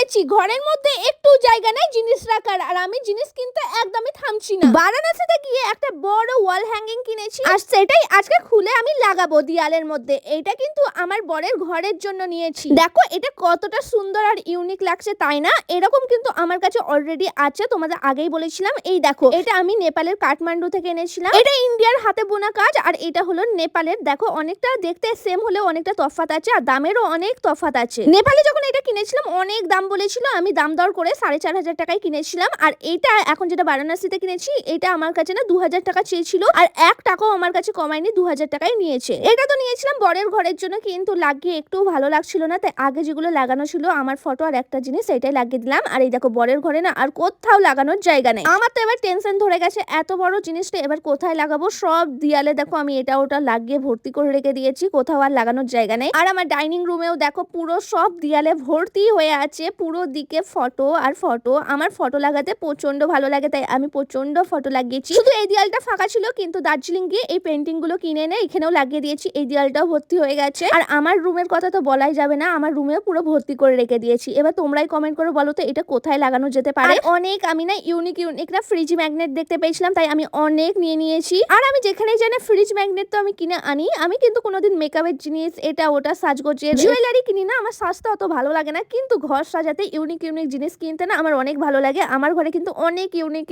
কিনেছি, ঘরের মধ্যে একটু জায়গা নেই জিনিস রাখার, আর আমি জিনিস কিনতে একদমই থামছি না। বারাণসীতে গিয়ে একটা বড় ওয়াল হ্যাঙ্গিং কিনেছি, আর সেটাই আজকে খুলে আমি লাগাবো দেয়ালের মধ্যে। এটা কিন্তু আমার বরের ঘরের জন্য নিয়েছি। দেখো এটা কতটা সুন্দর আর ইউনিক লাগছে, তাই না? এরকম কিন্তু আমার কাছে অলরেডি আছে, তোমাদের আগেই বলেছিলাম। এই দেখো, এটা আমি নেপালের কাঠমান্ডু থেকে এনেছিলাম। এটা ইন্ডিয়ার হাতে বোনা কাজ, আর এটা হলো নেপালের। দেখো অনেকটা দেখতে সেম হলেও অনেকটা তফাৎ আছে, আর দামেরও অনেক তফাৎ আছে। নেপালে যখন এটা কিনেছিলাম অনেক দাম বলেছিল, আমি দাম দর করে 4,500 টাকায় কিনেছিলাম। আর এটা এখন যেটা বারাণসীতে কিনেছি, এটা আমার কাছে না 2,000 টাকা চেয়েছিল, আর 1 টাকাও আমার কাছে কমায়নি, 2,000 টাকায় নিয়েছে। এটা তো নিয়েছিলাম বরের ঘরের জন্য, কিন্তু লাগিয়ে একটু ভালো লাগছিল না, তাই আগে যেগুলো লাগানো ছিল আমার ফটো আর একটা জিনিস, এটাই লাগিয়ে দিলাম। আর এই দেখো বরের ঘরে না আর কোথাও লাগানোর জায়গা নেই। আমার তো এবার টেনশন ধরে গেছে, এত বড় জিনিসটা এবার কোথায় লাগাবো। সব দিয়ালে দেখো আমি এটা ওটা লাগিয়ে ভর্তি করে রেখে দিয়েছি, কোথাও আর লাগানোর জায়গা নেই। আর আমার ডাইনিং রুমেও দেখো পুরো সব দিয়ালে ভর্তি হয়ে আছে, পুরো দিকে ফটো আর ফটো। আমার ফটো লাগাতে প্রচন্ড ভালো লাগে, তাই আমি প্রচন্ড ফটো লাগিয়েছি। শুধু এই দেয়ালটা ফাঁকা ছিল, কিন্তু দার্জিলিং গিয়ে এই পেন্টিং গুলো কিনে এনে এখানেও লাগিয়ে দিয়েছি। এই দেয়ালটাও ভর্তি হয়ে গেছে। আর আমার রুমের কথা তো বলাই যাবে না, আমার রুমেও পুরো ভর্তি করে রেখে দিয়েছি। এবার তোমরাই কমেন্ট করে বলো তো এটা কোথায় লাগানো যেতে পারে। অনেক আমি না ইউনিক না ফ্রিজ ম্যাগনেট দেখতে পেয়েছিলাম, তাই আমি অনেক নিয়ে নিয়েছি। আর আমি যেখানে যাই না ফ্রিজ ম্যাগনেট তো আমি কিনে আনি। আমি কিন্তু কোনোদিন মেকআপের জিনিস এটা ওটা সাজগোজের জুয়েলারি কিনি না, আমার সাজটা অত ভালো লাগে না, কিন্তু ঘর সাজাতে ইউনিক জিনিস কিনতে না আমার অনেক ভালো লাগে। আমার ঘরে কিন্তু অনেক ইউনিক